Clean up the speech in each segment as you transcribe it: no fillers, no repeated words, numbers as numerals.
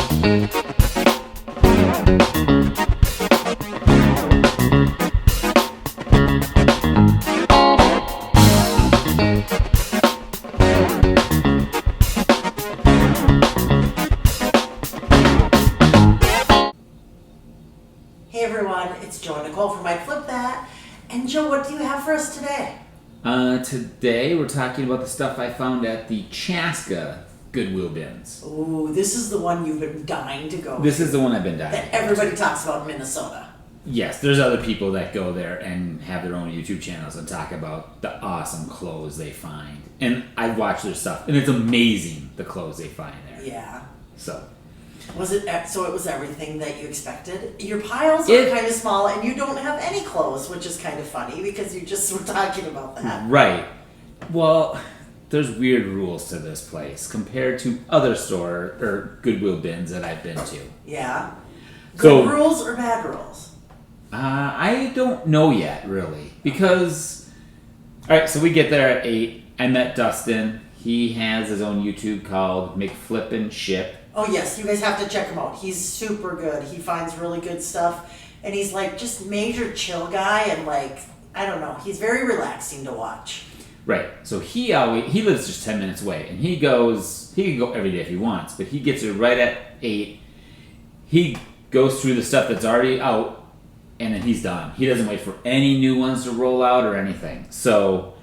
Hey everyone, it's Joe and Nicole from McFlipnShip. And Joe, what do you have for us today? Today we're talking about the stuff I found at the Chaska Goodwill Bins. Ooh, this is the one you've been dying to go This to. is the one I've been dying That everybody talks about in Minnesota. Yes, there's other people that go there and have their own YouTube channels and talk about the awesome clothes they find. And I've watched their stuff, and it's amazing the clothes they find there. Yeah. So it was everything that you expected? Your piles are kind of small and you don't have any clothes, which is kind of funny because you just were talking about that. Right. Well, there's weird rules to this place compared to other store or Goodwill Bins that I've been to. Yeah. Good rules or bad rules? I don't know yet, really. Because, alright, so we get there at 8. I met Dustin. He has his own YouTube called McFlipnShip. Oh yes, you guys have to check him out. He's super good. He finds really good stuff. And he's like just major chill guy and like, I don't know, he's very relaxing to watch. Right. So he lives just 10 minutes away. And he can go every day if he wants. But he gets there right at 8. He goes through the stuff that's already out. And then he's done. He doesn't wait for any new ones to roll out or anything. So,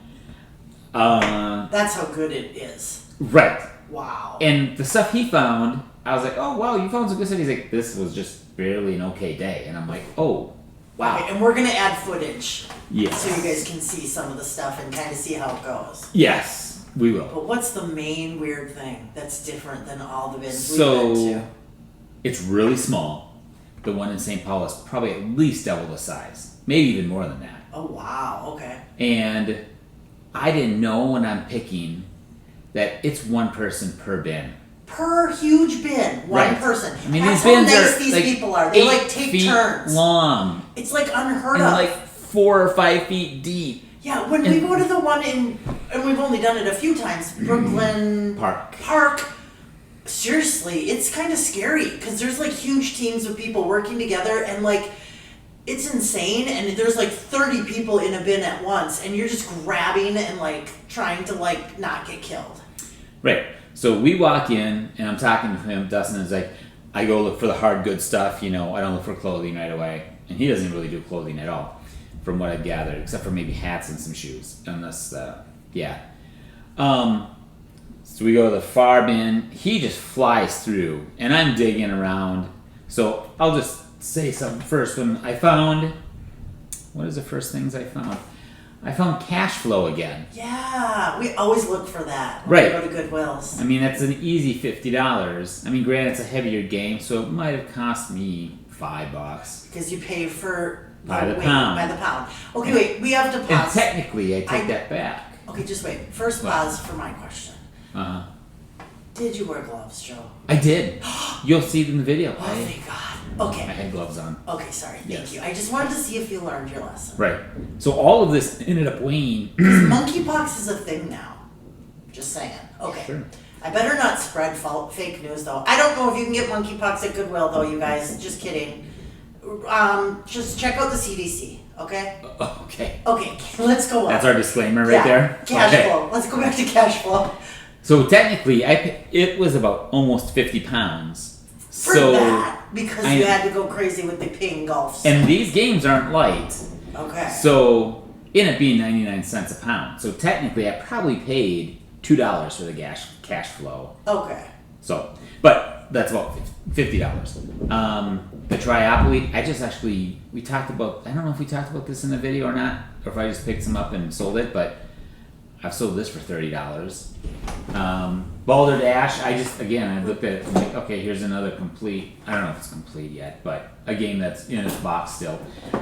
that's how good it is. Right. Wow. And the stuff he found, I was like, oh, wow, you found some good stuff. He's like, this was just barely an okay day. And I'm like, oh, wow. Okay, and we're going to add footage. Yes. So you guys can see some of the stuff and kind of see how it goes. Yes, we will. But what's the main weird thing that's different than all the bins we've So, been to? it's really small. The one in St. Paul is probably at least double the size. Maybe even more than that. Oh, wow. Okay. And I didn't know when I'm picking that it's one person per bin. Per huge bin, one person. I mean, that's these bins how nice are these like people are. They 8 like take feet turns. long. It's like unheard and of. like 4 or 5 feet deep. Yeah, when we go to the one in, and we've only done it a few times, Brooklyn Park. Seriously, it's kind of scary because there's like huge teams of people working together and like it's insane and there's like 30 people in a bin at once and you're just grabbing and like trying to like not get killed. Right. So we walk in and I'm talking to him. Dustin is like, I go look for the hard good stuff, I don't look for clothing right away. And he doesn't really do clothing at all, from what I've gathered, except for maybe hats and some shoes. So we go to the far bin. He just flies through, and I'm digging around. So I'll just say something first. When I found, what is the first things I found? I found cash flow again. Yeah, we always look for that when we go to Goodwill's. I mean, that's an easy $50. I mean, granted, it's a heavier game, so it might have cost me $5. Because you pay for by the pound. Okay, wait, we have to pause. And technically, I take that back. Okay, just wait. First pause for my question. Did you wear gloves, Joe? I did. You'll see it in the video. Oh, thank God. Okay. I had gloves on. Okay, sorry. Thank you. I just wanted to see if you learned your lesson. Right. So all of this ended up weighing. Monkeypox is a thing now. Just saying. Okay. Sure. I better not spread fake news, though. I don't know if you can get monkeypox at Goodwill, though, you guys. Just kidding. Just check out the CDC, okay? Okay. Okay, let's go on. That's our disclaimer right there? Cash flow. Let's go back to cash flow. So technically, it was about almost 50 pounds. For that, because you had to go crazy with the ping golf. And these games aren't light. Okay. So, it ended up being 99 cents a pound. So technically, I probably paid $2 for the cash flow. Okay. So, but that's about $50. The triopoly, we talked about, I don't know if we talked about this in the video or not, or if I just picked some up and sold it, but I've sold this for $30. Balderdash, I looked at it, I'm like, okay, here's another complete, I don't know if it's complete yet, but a game that's in its box still.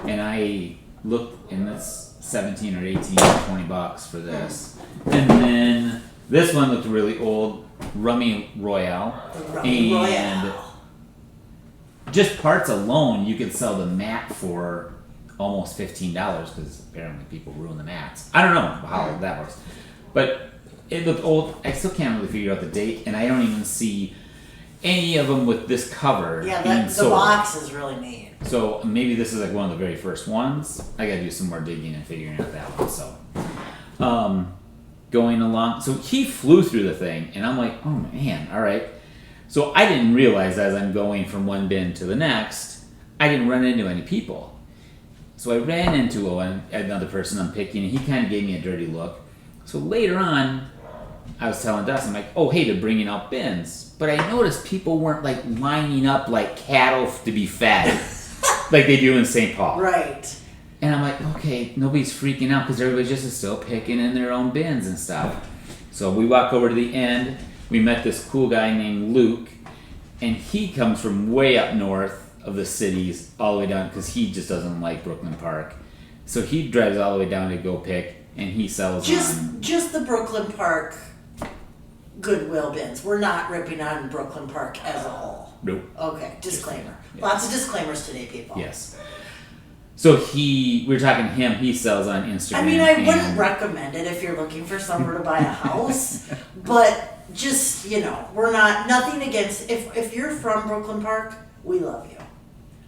And I looked, and that's 17 or 18 or 20 bucks for this. And then this one looked really old, Rummy Royale. And just parts alone, you could sell the mat for almost $15 because apparently people ruin the mats. I don't know how that works. But it looked old. I still can't really figure out the date, and I don't even see any of them with this cover. Yeah, being the sold. box is really neat. So maybe this is like one of the very first ones. I gotta do some more digging and figuring out that one. So, going along. So he flew through the thing, and I'm like, oh man, all right. So I didn't realize as I'm going from one bin to the next, I didn't run into any people. So I ran into another person I'm picking, and he kind of gave me a dirty look. So later on, I was telling Dustin, I'm like, oh, hey, they're bringing out bins. But I noticed people weren't like lining up like cattle to be fed like they do in St. Paul. Right. And I'm like, okay, nobody's freaking out because everybody's just still picking in their own bins and stuff. So we walk over to the end. We met this cool guy named Luke, and he comes from way up north of the cities all the way down because he just doesn't like Brooklyn Park. So he drives all the way down to go pick, and he sells just the Brooklyn Park Goodwill bins. We're not ripping on Brooklyn Park as a whole. Nope. Okay, disclaimer. Yeah. Lots of disclaimers today, people. Yes. So we were talking to him. He sells on Instagram. I mean, I wouldn't recommend it if you're looking for somewhere to buy a house, but just, we're nothing against, if you're from Brooklyn Park, we love you.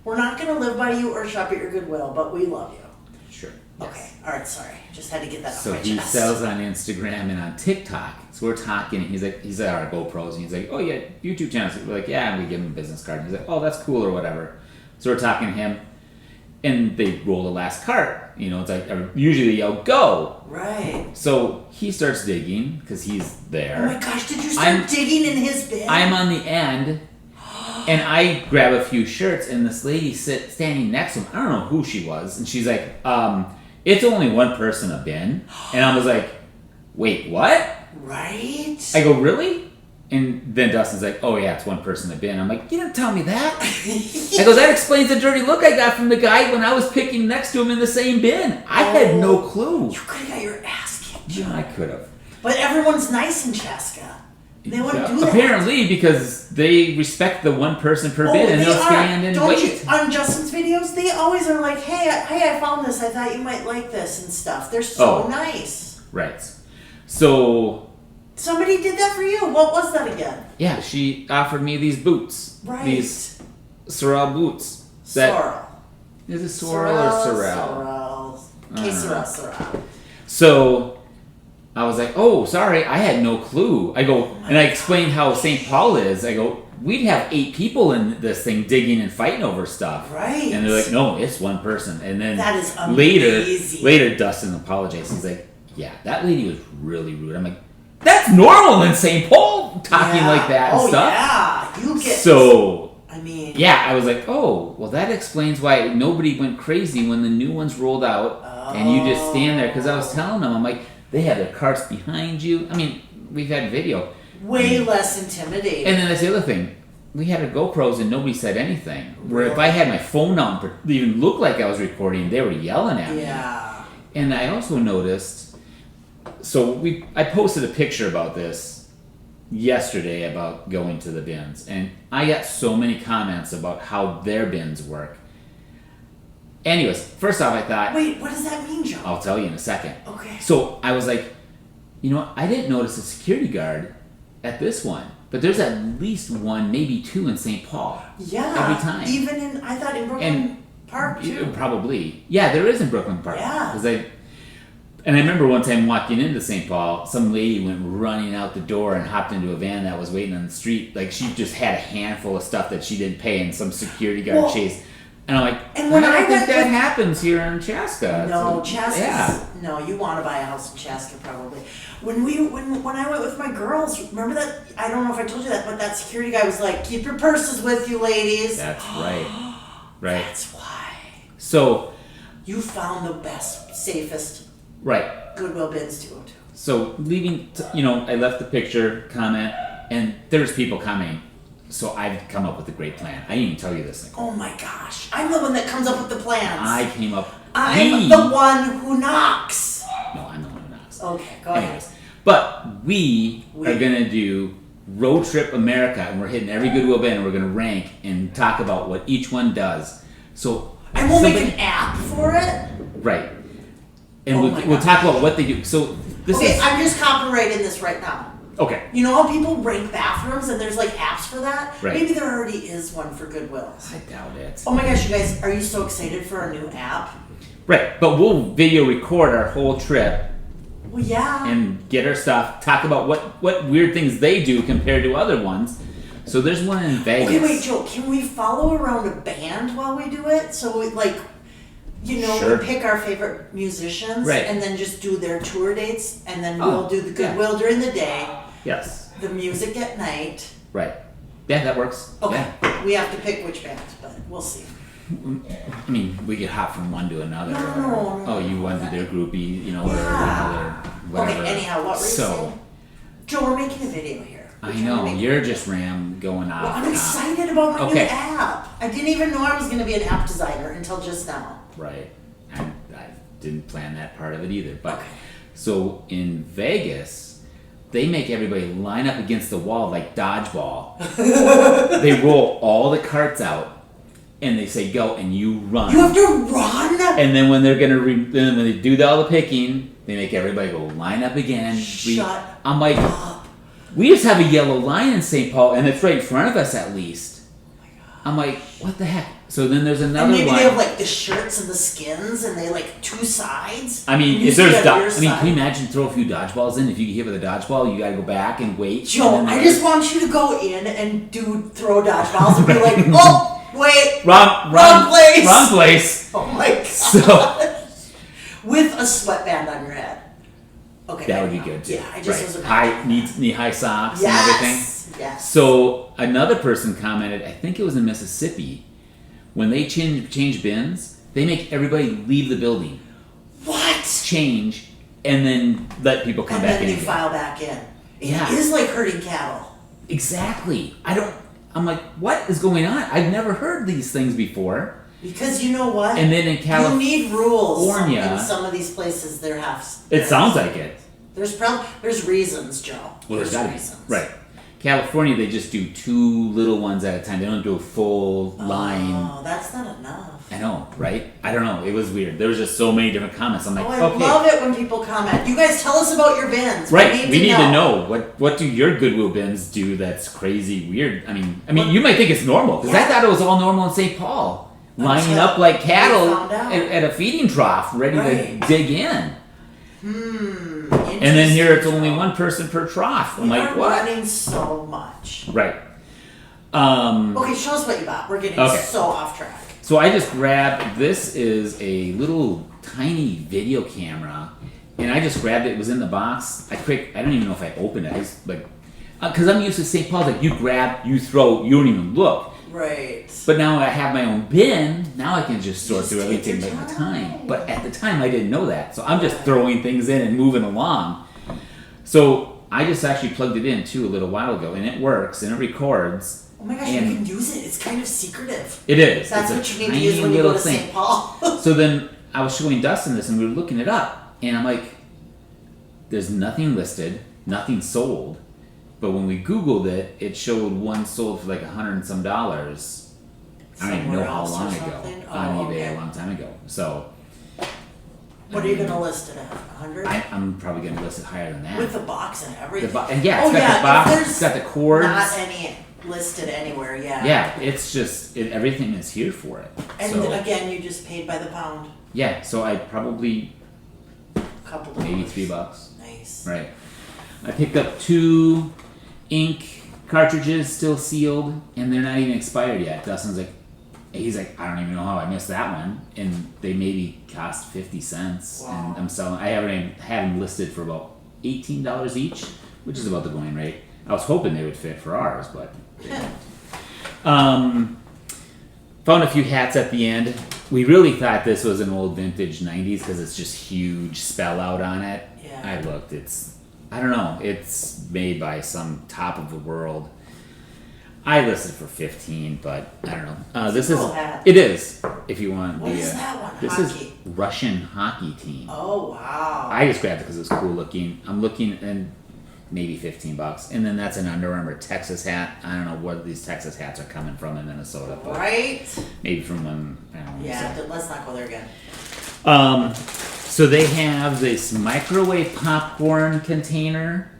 We're not going to live by you or shop at your Goodwill, but we love you. Sure. Okay. Yes. All right. Sorry. Just had to get that off So my he chest. sells on Instagram and on TikTok. So we're talking, and he's at our GoPros, and he's like, oh yeah, YouTube channel. So we're like, yeah, and we give him a business card. And he's like, oh, that's cool or whatever. So we're talking to him, and they roll the last cart. It's like, usually they yell, go. Right. So he starts digging, because he's there. Oh my gosh, did you start digging in his bin? I'm on the end, and I grab a few shirts, and this lady standing next to him, I don't know who she was, and she's like, it's only one person a bin. And I was like, wait, what? Right? I go, really? And then Dustin's like, oh yeah, it's one person a bin. I'm like, you didn't tell me that. I go, that explains the dirty look I got from the guy when I was picking next to him in the same bin. I had no clue. You could have got your ass kicked. Yeah, I could have. But everyone's nice in Chaska. They wouldn't do that. Apparently, because they respect the one person per bin, and they'll stand and wait. On Justin's videos, they always are like, hey, I found this. I thought you might like this and stuff. They're so nice. Right. So... somebody did that for you. What was that again? Yeah, she offered me these boots. Right. These Sorel boots. Sorrel. Is it Sorel or Sorel? Sorrel. Okay, Sorrel. So I was like, oh, sorry, I had no clue. I go, and I explained how St. Paul is. I go, we'd have 8 people in this thing digging and fighting over stuff. Right. And they're like, no, it's one person. And then that is amazing. Later, Dustin apologized. He's like, yeah, that lady was really rude. I'm like, that's normal in St. Paul, talking like that and stuff. Yeah, you get. So, I mean. Yeah, I was like, oh, well, that explains why nobody went crazy when the new ones rolled out, and you just stand there. Because I was telling them, I'm like, they have their carts behind you. I mean, we've had video. Way less intimidating. And then that's the other thing. We had our GoPros and nobody said anything. Where if I had my phone on, to even look like I was recording, they were yelling at me. Yeah. And I also noticed, so I posted a picture about this yesterday about going to the bins. And I got so many comments about how their bins work. Anyways, first off, I thought... wait, what does that mean, Joe? I'll tell you in a second. Okay. So I was like, you know what? I didn't notice a security guard at this one. But there's at least one, maybe 2 in St. Paul. Yeah. Every time. Even I thought in Brooklyn Park, too. Probably. Yeah, there is in Brooklyn Park. Yeah. And I remember one time walking into St. Paul, some lady went running out the door and hopped into a van that was waiting on the street. Like, she just had a handful of stuff that she didn't pay, and some security guard chased. And I'm like, I don't think that happens here in Chaska. No, Chaska. No, you want to buy a house in Chaska probably. When I went with my girls, remember that? I don't know if I told you that, but that security guy was like, "Keep your purses with you, ladies." That's right. Right. That's why. So you found the best, safest. Right. Goodwill bins to go to. So leaving, I left the picture, comment, and there's people commenting. So I've come up with a great plan. I didn't even tell you this, Nicole. Oh my gosh. I'm the one that comes up with the plans. I came up... I'm the one who knocks. No, I'm the one who knocks. Okay, go ahead. But we are going to do Road Trip America, and we're hitting every Goodwill bin, and we're going to rank and talk about what each one does. So... and we'll make an app for it? Right. And we'll talk about what they do. So this is... I'm just copywriting this right now. Okay. You know how people rank bathrooms and there's like apps for that? Right. Maybe there already is one for Goodwill. I doubt it. Oh my gosh, you guys, are you so excited for our new app? Right, but we'll video record our whole trip Well, yeah. and get our stuff, talk about what weird things they do compared to other ones. So there's one in Vegas. Okay, wait, Joe, can we follow around a band while we do it? So we, like, you know, Sure. we pick our favorite musicians Right. and then just do their tour dates, and then we'll do the Goodwill during the day, Yes. the music at night. Right. Yeah, that works. Okay, Yeah. we have to pick which band, but we'll see. I mean, we could hop from one to another. No. Oh, you went to their groupie, you know, or Yeah. another, whatever. Okay, anyhow, what were you saying? Joe, we're making a video here. I know, you're just going off. Well, I'm excited about my new Okay. app. I didn't even know I was going to be an app designer until just now. Right. I didn't plan that part of it either. But Okay. so in Vegas, they make everybody line up against the wall like dodgeball. They roll all the carts out, and they say go, and you run. You have to run? And then when they're gonna then when they do all the picking, they make everybody go line up again. Shut I'm like, up. we just have a yellow line in St. Paul, and it's right in front of us at least. I'm like, what the heck? So then there's another And maybe one. they have like the shirts and the skins, and they like two sides. I mean, You if see there's, on your can you side. imagine throw a few dodgeballs in? If you get hit with a dodgeball, you gotta go back and wait. Joe, and then I just want you to go in and throw dodgeballs and be like, oh, wait, wrong place. Wrong place. Oh my god. So With a sweatband on your head. Okay. that would be good too. Yeah, I just right. was about High knee high socks yes. and everything. Yes. So another person commented, I think it was in Mississippi, when they change bins, they make everybody leave the building, What? change, and then let people come And back then in. they again. file back in. Yeah. It is like herding cattle. Exactly. I'm like, what is going on? I've never heard these things before. Because you know what? And then in you need rules California- in some of these places. It sounds like it. There's reasons, Joe. Well, there's gotta be. reasons. Right. California, they just do 2 little ones at a time. They don't do a full line. Oh, that's not enough. I know, right? I don't know. It was weird. There was just so many different comments. I'm like, Oh, I okay. love it when people comment. You guys tell us about your bins. Right. We need to know what do your Goodwill bins do that's crazy weird. I mean, you might think it's normal because I Yeah. thought it was all normal in St. Paul, lining Until up like we cattle found out. at a feeding trough, ready Right. to dig in. And then here it's only one person per trough. I'm We like, are what? running so much. Right. Okay, show us what you got. We're getting Okay. so off track. So I just grabbed, this is a little tiny video camera, and I just grabbed it. It was in the box. I don't even know if I opened it. I just like, because I'm used to St. Paul's, like you grab, you throw, you don't even look. Right. But now I have my own bin. Now I can just sort Just through take everything your at the time. time. But at the time I didn't know that, so I'm just throwing things in and moving along. So I just actually plugged it in too a little while ago, and it works and it records. Oh my gosh, And you can use it. It's kind of secretive. It is. That's it's what a you need to tiny use when you go little to thing. St. Paul. So then I was showing Dustin this, and we were looking it up, and I'm like, there's nothing listed, nothing sold. But when we Googled it, it showed one sold for like $100 and some. I don't even know Somewhere how else or long ago something? on Oh, eBay okay. a long time ago. So What are you going to list it at? 100? I'm probably going to list it higher than that. With the box and everything. And yeah, it's Oh, got yeah, the box, if there's it's got the cords. Not any listed anywhere, yeah. Yeah, it's just everything is here for it. And So again, you just paid by the pound. yeah, so I probably Couple maybe dollars. $3. Nice. Right. I picked up 2 ink cartridges still sealed, and they're not even expired yet. Dustin's like, he's like, I don't even know how I missed that one, and they maybe cost 50 cents, Wow. and I'm selling. I have them listed for about $18 each, which is about the going rate. I was hoping they would fit for ours, but they didn't. Found a few hats at the end. We really thought this was an old vintage 90s because it's just huge spell out on it. Yeah. I looked. I don't know. It's made by some top of the world. I listed for 15, but I don't know. This is cool hat. it is. If you want What is that one? This Hockey. is Russian hockey team. Oh, wow. I just grabbed it because it was cool looking. I'm looking and maybe $15, and then that's an Under Armour Texas hat. I don't know where these Texas hats are coming from in Minnesota, but Right? maybe from I don't know. Yeah, let's not go there again. So they have this microwave popcorn container.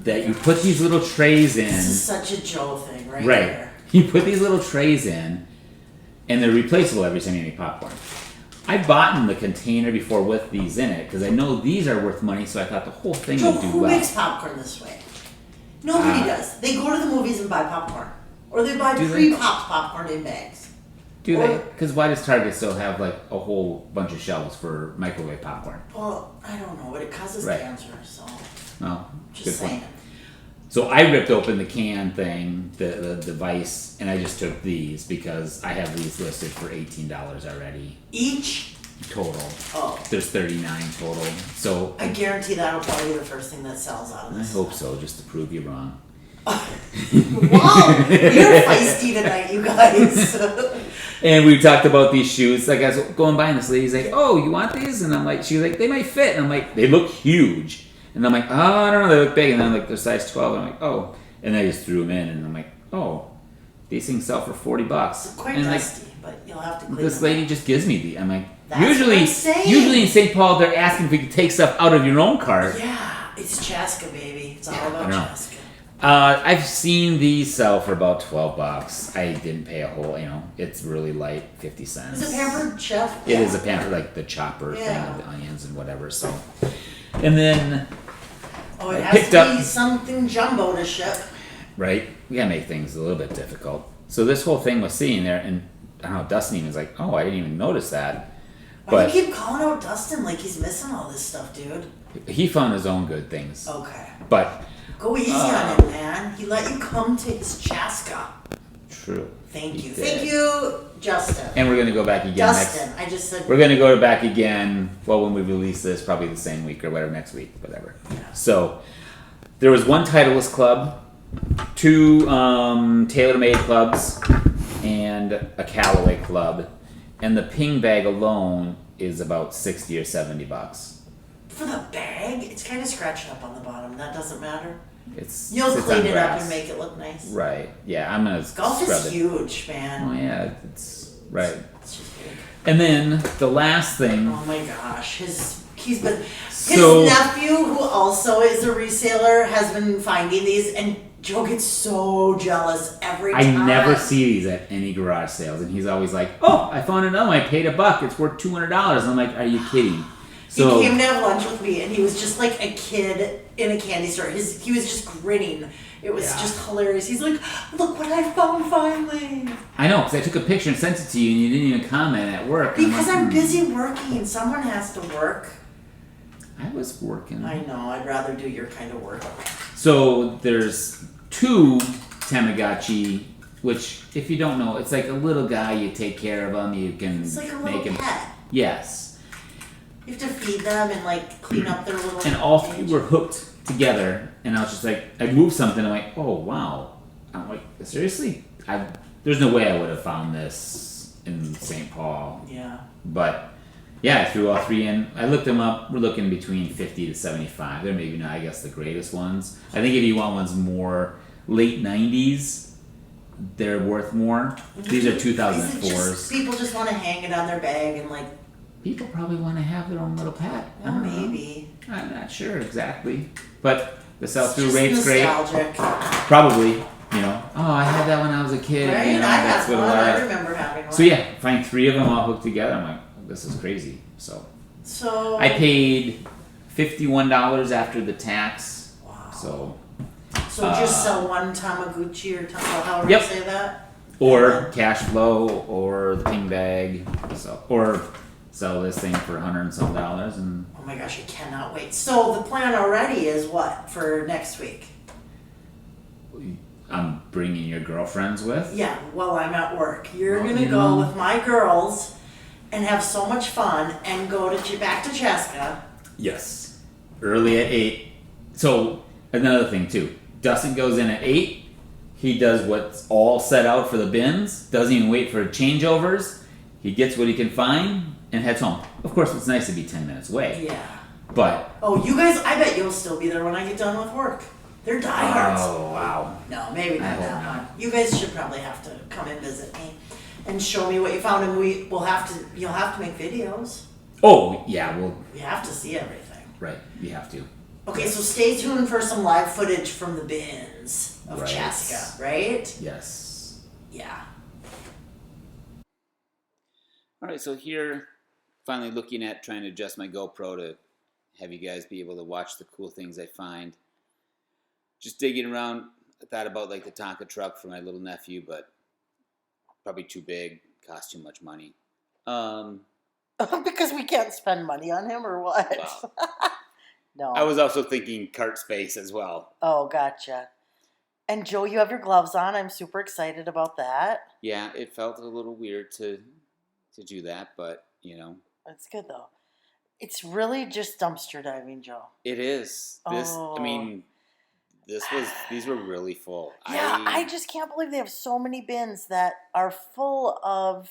that you put these little trays in. This is such a Joe thing, right? Right. You put these little trays in, and they're replaceable every time you make popcorn. I bought in the container before with these in it because I know these are worth money, so I thought the whole thing Joe, would do who well. makes popcorn this way? Nobody does. They go to the movies and buy popcorn. Or they buy Do they? pre-popped popcorn in bags. Do Or- they? Because why does Target still have like a whole bunch of shelves for microwave popcorn? Well, I don't know, but it causes Right. cancer, so Oh, just good saying. point. So I ripped open the can thing, the device, and I just took these because I have these listed for $18 already Each? total. Oh. There's 39 total. So I guarantee that'll probably be the first thing that sells out of I this. hope so, just to prove you wrong. Wow, you're feisty tonight, you guys. And we talked about these shoes. Like I was going by, and this lady's like, "Oh, you want these?" And I'm like, "She's like, they might fit." And I'm like, "They look huge." And I'm like, "Oh, I don't know, they look big." And then I'm like, "They're size 12." And I'm like, "Oh," and I just threw them in, and I'm like, "Oh, these things sell for $40." It's quite and like, dusty, but you'll have to clean this them. lady just gives me the. I'm like, That's what I'm saying. usually in St. Paul, they're asking if we can take stuff out of your own cart. Yeah, it's Chaska, baby. It's all I about know. Chaska. I've seen these sell for about $12. I didn't pay a whole, it's really light, 50 cents. Is it Pampered Chef? It is a pamper, like the chopper thing Yeah. with the onions and whatever. So, and then Oh, it I has picked to up- be something jumbo to ship. right, we gotta make things a little bit difficult. So this whole thing was sitting there, and I don't know. Dustin even was like, "Oh, I didn't even notice that." Why But do you keep calling out Dustin like he's missing all this stuff, dude? he found his own good things. Okay. But Go easy on him, man. He let you come to his Chaska. true. Thank He you. did. Thank you, Justin. And we're gonna go back again Dustin. next. I just said. We're gonna go back again. Well, when we release this, probably the same week or whatever, next week, whatever. Yeah. So there was one Titleist club, two tailor-made clubs, and a Callaway club, and the ping bag alone is about $60 or $70. For the bag, it's kind of scratched up on the bottom. That doesn't matter. You'll It's clean on it up grass. and make it look nice. Right. Yeah, I'm gonna Golf scrub is it. huge, man. Oh yeah, it's right. It's just big. And then the last thing. Oh my gosh, his So- nephew, who also is a reseller, has been finding these, and Joe gets so jealous every I time. never see these at any garage sales, and he's always like, "Oh, I found another one. I paid $1. It's worth $200." And I'm like, "Are you kidding?" So he came to have lunch with me, and he was just like a kid in a candy store. He was just grinning. It was Yeah. just hilarious. He's like, "Look what I found finally!" I know, because I took a picture and sent it to you, and you didn't even comment at work. And Because like, I'm busy working. Someone has to work. I was working. I know. I'd rather do your kind of work. So there's two Tamagotchi, which, if you don't know, it's like a little guy. You take care of him. You can It's like a make little him. pet. Yes. You have to feed them and like clean up their little. And all three cage. were hooked together, and I was just like, I moved something. I'm like, oh wow. I'm like, seriously? There's no way I would have found this in St. Paul. Yeah. But yeah, I threw all three in. I looked them up. We're looking between 50 to 75. They're maybe not, I guess, the greatest ones. I think if you want ones more late 90s, they're worth more. These are Is it 2004s. just, people just want to hang it on their bag and like. People probably want to have their own little pet. I Well, don't know. maybe. I'm not sure exactly. But the sell-through It's just rate's great. nostalgic. Probably, oh, I had that when I was a kid. Right? You know, I that's had what one. it I was. remember having one. So yeah, find three of them all hooked together. I'm like, this is crazy. So I paid $51 after the tax. Wow. So just sell one Tamaguchi or however Yep. you say that. or cash flow or the ping bag. So or sell this thing for $100 and some and Oh my gosh, I cannot wait. So the plan already is what for next week? I'm bringing your girlfriends with. Yeah, while I'm at work. You're Well, gonna you go know. with my girls and have so much fun and go to back to Chaska. Yes. Early at 8. So another thing too. Dustin goes in at 8. He does what's all set out for the bins. Doesn't even wait for changeovers. He gets what he can find and heads home. Of course, it's nice to be 10 minutes away. Yeah. But Oh, you guys, I bet you'll still be there when I get done with work. They're diehards. oh wow. No, maybe I not hope that not. one. You guys should probably have to come and visit me and show me what you found, and you'll have to make videos. Oh yeah. Well, We have to see everything. right. You have to. Okay, so stay tuned for some live footage from the bins of Right. Chaska, right? Yes. Yeah. All right, so here, finally looking at trying to adjust my GoPro to have you guys be able to watch the cool things I find. Just digging around, I thought about like the Tonka truck for my little nephew, but probably too big, cost too much money. Because we can't spend money on him or what? Wow. No. I was also thinking cart space as well. Oh, gotcha. And Joe, you have your gloves on. I'm super excited about that. Yeah, it felt a little weird to do that, but you know. It's good though. It's really just dumpster diving, Joe. It is. I mean, these were really full. Yeah, I just can't believe they have so many bins that are full of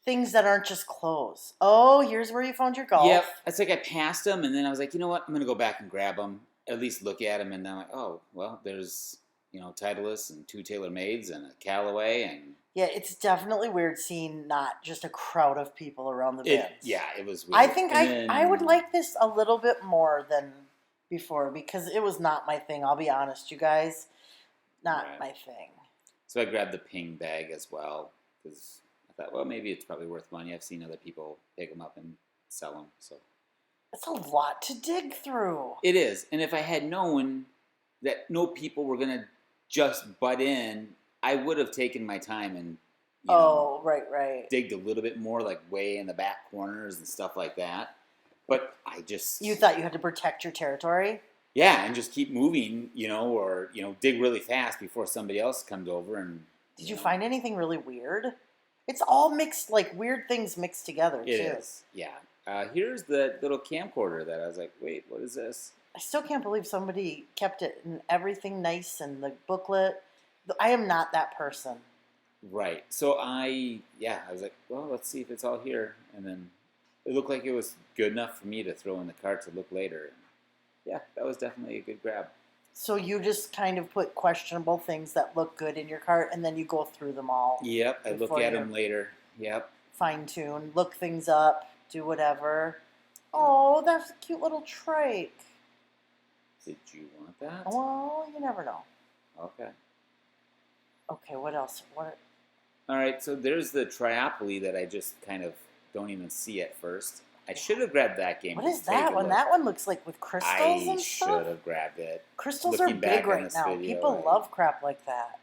things that aren't just clothes. Oh, here's where you found your golf. Yep. It's like I passed them, and then I was like, you know what? I'm going to go back and grab them, at least look at them, and then I'm like, oh, well, there's, Titleist and 2 TaylorMades and a Callaway. And yeah, it's definitely weird seeing not just a crowd of people around the bins. It was weird. I think I would like this a little bit more than before because it was not my thing. I'll be honest, you guys. Not my thing. So I grabbed the Ping bag as well because I thought, well, maybe it's probably worth money. I've seen other people pick them up and sell them. So it's a lot to dig through. It is. And if I had known that no people were going to just butt in, I would have taken my time and, right. digged a little bit more, like way in the back corners and stuff like that. But I just... You thought you had to protect your territory? Yeah, and just keep moving, or, dig really fast before somebody else comes over. And Did you find anything really weird? It's all mixed, like weird things mixed together, too. It is, yeah. Here's the little camcorder that I was like, wait, what is this? I still can't believe somebody kept it and everything nice and the booklet. I am not that person. Right. So I was like, well, let's see if it's all here. And then it looked like it was good enough for me to throw in the cart to look later. Yeah, that was definitely a good grab. So you just kind of put questionable things that look good in your cart, and then you go through them all. Yep, I look at them later. Yep. Fine tune, look things up, do whatever. Oh, that's a cute little trike. Did you want that? Well, you never know. Okay. Okay, what else? All right, so there's the Triopoly that I just kind of don't even see at first. I should have grabbed that game. What is that one? That one looks like with crystals and stuff. I should have grabbed it. Crystals are big right now. People love crap like that.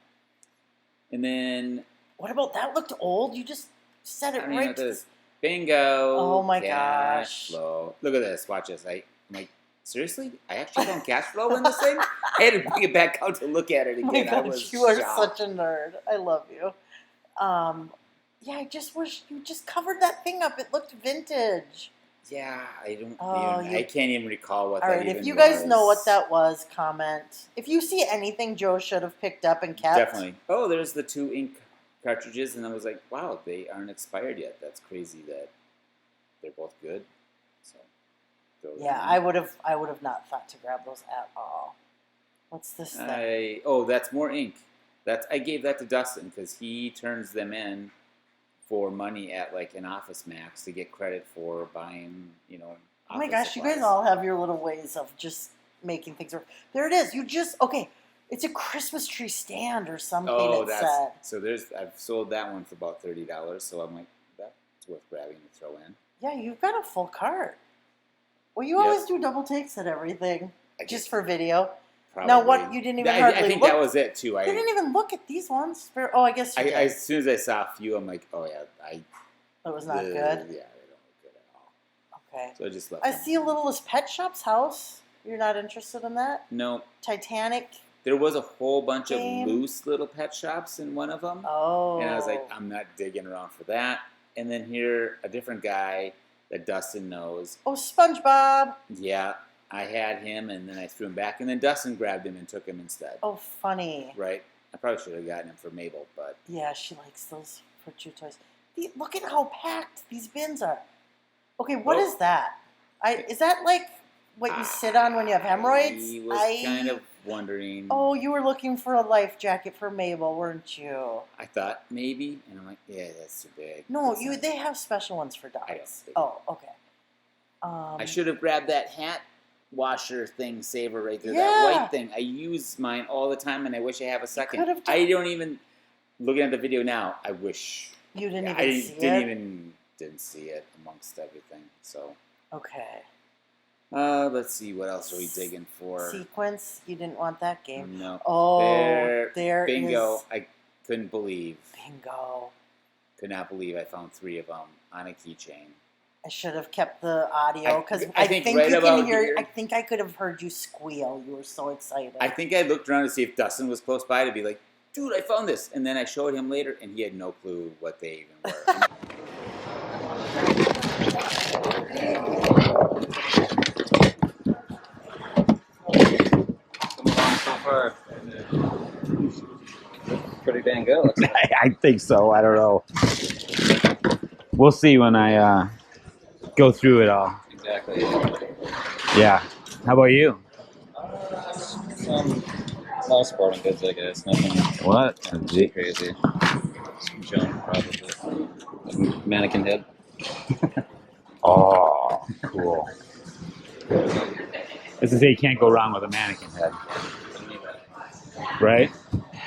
And then... What about that? Looked old. You just said it right. Bingo. Oh my cash gosh. Flow. Look at this. Watch this. I'm like, seriously? I actually found cash flow in this thing? I had to bring it back out to look at it again. Oh my gosh, I was you are shocked. such a nerd. I love you. Yeah, I just wish you just covered that thing up. It looked vintage. Yeah, I can't even recall what that even was. All right, if you guys know what that was, comment. If you see anything Joe should have picked up and kept. Definitely. Oh, there's the 2 ink cartridges, and I was like, wow, they aren't expired yet. That's crazy that they're both good. So, yeah, I would have not thought to grab those at all. What's this thing? That's more ink. I gave that to Dustin because he turns them in for money at like an Office Max to get credit for buying, Oh my gosh, supplies. you guys all have your little ways of just making things work. There it is. It's a Christmas tree stand or something. So I've sold that one for about $30. So I'm like, that's worth grabbing to throw in. Yeah, you've got a full cart. Well, you always do double takes at everything, just for video. Probably. Now, what you didn't even hardly I think look. that was it too. You didn't even look at these ones. I guess you did. As soon as I saw a few, I'm like, oh yeah, it was not good. Yeah, they don't look good at all. Okay. So I just left. I see a Littlest Pet Shop's house. You're not interested in that? No. Titanic. There was a whole bunch of loose little pet shops in one of them. Oh. And I was like, I'm not digging around for that. And then here, a different guy that Dustin knows. Oh, SpongeBob. Yeah, I had him, and then I threw him back, and then Dustin grabbed him and took him instead. Oh, funny. Right? I probably should have gotten him for Mabel, but... Yeah, she likes those for chew toys. Look at how packed these bins are. Okay, what is that? Is that like what you sit on when you have hemorrhoids? I was kind of wondering... Oh, you were looking for a life jacket for Mabel, weren't you? I thought maybe, and I'm like, yeah, that's too big. No, they have special ones for dogs. I don't think. Oh, okay. I should have grabbed that hat washer thing saver right there. Yeah. That white thing. I use mine all the time, and I wish I have a second. I don't even. Looking at the video now, I wish you didn't even see it. Didn't see it amongst everything. So okay. Let's see what else are we digging for. Sequence. You didn't want that game. No. Oh, there bingo. is. I couldn't believe. Bingo. Could not believe I found 3 of them on a keychain. I should have kept the audio because I think you right can about hear. here, I think I could have heard you squeal. You were so excited. I think I looked around to see if Dustin was close by to be like, dude, I found this. And then I showed him later, and he had no clue what they even were. So far, pretty dang good. I think so. I don't know. We'll see when I go through it all. Exactly. Yeah. How about you? Some a lot of sporting goods, I guess. Nothing. What? Too crazy. Some junk, probably. Mannequin head. Oh, cool. As I say, you can't go wrong with a mannequin head, right?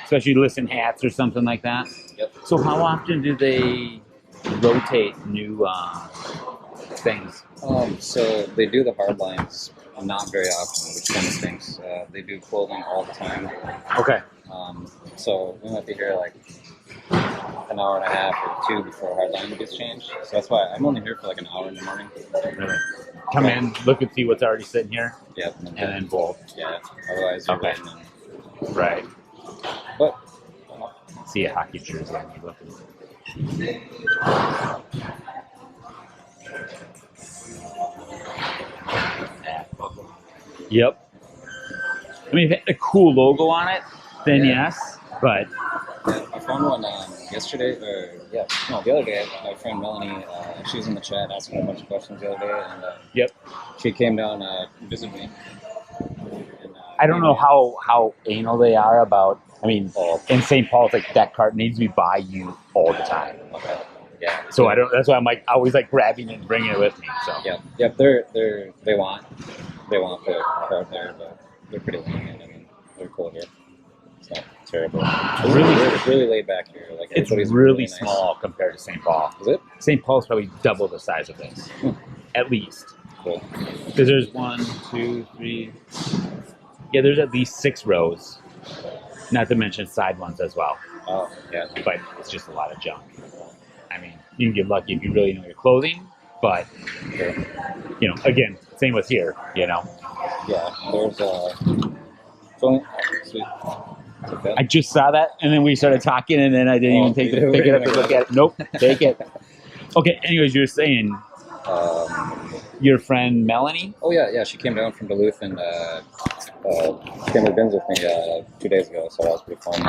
Especially listen hats or something like that. Yep. So how often do they rotate new things? So they do the hard lines not very often, which kind of stinks. They do clothing all the time. Okay. So we might be here like an hour and a half or 2 before hard line gets changed. So that's why I'm only here for like an hour in the morning. Really? Come in, look and see what's already sitting here. Yep. And then bolt. Yeah. Otherwise, you're okay. waiting in. Right. But see a hockey jersey on you looking. Yep. I mean, if it had a cool logo on it, then yes. But yeah, I found one yesterday, the other day. My friend Melanie, she was in the chat asking a bunch of questions the other day, and yep, she came down visit me. And, I don't know how anal they are about. I mean, in St. Paul, it's like that cart needs to be by you all the time. Okay. Yeah. So I don't. That's why I'm like always like grabbing it and bringing it with me. So Yep. They want the cart there, but they're pretty lenient. I mean, they're cool here. It's not terrible. It's really laid back here. Like it's everybody's really nice. small compared to St. Paul. Is it? St. Paul's probably double the size of this, at least. Cool. Because there's 1, 2, 3. Yeah, there's at least 6 rows. Not to mention side ones as well. Oh, yeah. But it's just a lot of junk. I mean, you can get lucky if you really know your clothing, but you know, again, same with here. You know. Yeah. There's sweet. Okay. I just saw that, and then we started talking, and then I didn't even pick it up and look at it. Nope, take it. Okay. Anyways, you were saying your friend Melanie? Oh yeah. She came down from Duluth and came to Bins with me 2 days ago, so that was pretty fun.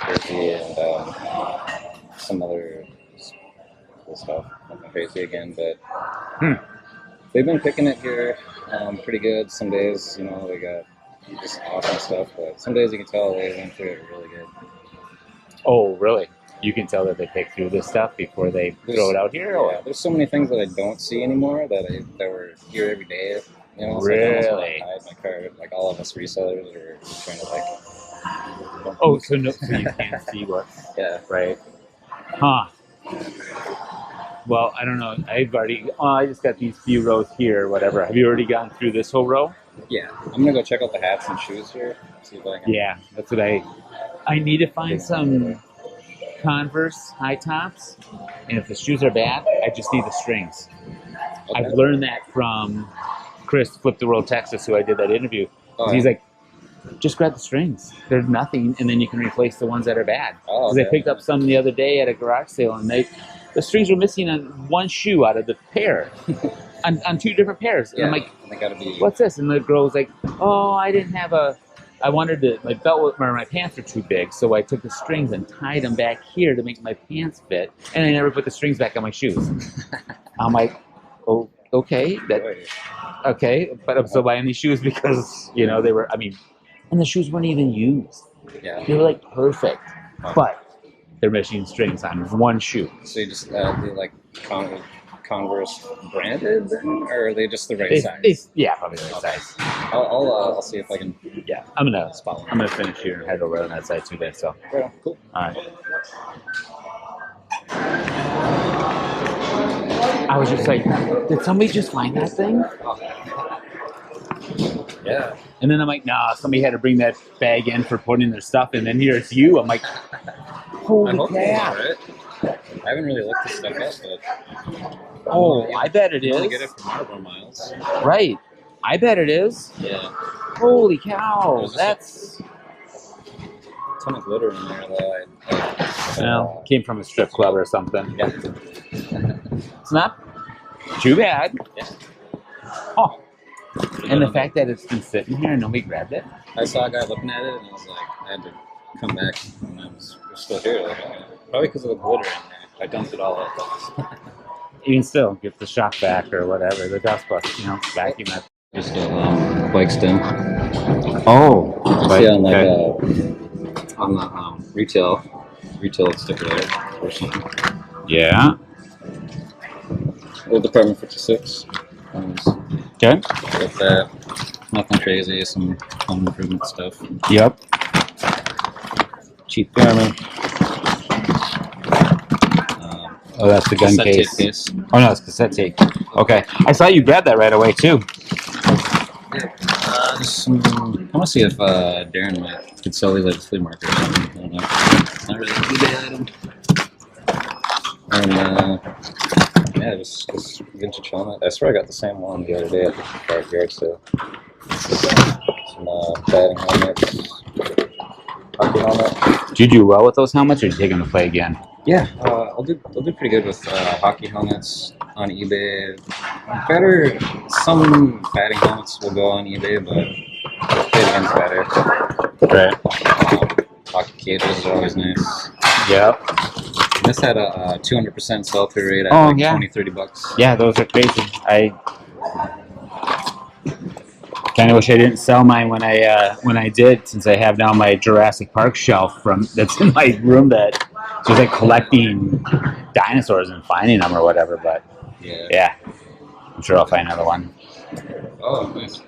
Jersey and some other cool stuff. Nothing crazy again, but they've been picking it here pretty good. Some days, you know, they got just awesome stuff, but some days you can tell they went through it really good. Oh, really? You can tell that they pick through this stuff before they throw it out here? Or? Yeah, there's so many things that I don't see anymore that were here every day. You know, so really? I almost hide my card. Like all of us resellers are trying to like. Oh, so you can't see what? Yeah. Right. Huh. Well, I don't know. I just got these few rows here, whatever. Have you already gone through this whole row? Yeah. I'm gonna go check out the hats and shoes here. See if I can. Yeah, that's what I need to find some Converse high tops, and if the shoes are bad, I just need the strings. Okay. I've learned that from Chris, Flip the World Texas, who I did that interview. Oh, he's like, just grab the strings. There's nothing, and then you can replace the ones that are bad. Oh, okay. I picked up some the other day at a garage sale, and the strings were missing on one shoe out of the pair, on 2 different pairs. And I'm like, what's this? And the girl was like, oh, I wanted to, my belt, or my pants are too big, so I took the strings and tied them back here to make my pants fit, and I never put the strings back on my shoes. I'm like, oh, okay, okay, but I'm still buying these shoes because, you know, they were, I mean, and the shoes weren't even used. Yeah. They were like perfect, but they're missing strings on one shoe. So you just do like Converse branded, then, or are they just the right size? Yeah, probably the right size. I'll see if I can. Yeah, I'm gonna finish here and head over on that side too. There, so Yeah, cool. all right. I was just like, did somebody just find that thing? Yeah. And then I'm like, nah, somebody had to bring that bag in for putting their stuff in. And here's you. I'm like, holy crap. Right? I haven't really looked this stuff up, but. Oh, I bet it you is. only get it from Marlboro Miles. Right. I bet it is. Yeah. Holy cow. That's. A ton of glitter in there, though. Well, came from a strip club or something. Yeah. It's not too bad. Yeah. Oh. And the fact that it's been sitting here and nobody grabbed it. I saw a guy looking at it, and I was like, I had to come back, and I was still here. Like, probably because of the glitter in there. I dumped it all out. Even still, get the shop vac or whatever, the dust bus, vacuum it. Just bike stem. Oh. See on on the retail sticker there or something. Yeah. Old Department 56. Okay. With that, nothing crazy, some home improvement stuff. Yep. Cheap Garmin. Oh, that's the gun case. Oh no, it's cassette tape. Okay, I saw you grab that right away too. I want to see if Darren could sell these at the flea market or something. I don't know. Not really an eBay item. And yeah, just vintage helmet. I swear I got the same one the other day at the yard sale. Some batting helmets. Hockey helmet. Did you do well with those helmets, or did you take them to play again? Yeah, I'll do pretty good with hockey helmets on eBay. Better, some batting helmets will go on eBay, but play again's better. Right. Hockey cages are always nice. Yep. This had a 200% sell-through rate at $20-$30. Yeah, those are crazy. I kind of wish I didn't sell mine when I did, since I have now my Jurassic Park shelf that's in my room that was like collecting dinosaurs and finding them or whatever. But yeah, I'm sure I'll find another one. Oh, nice.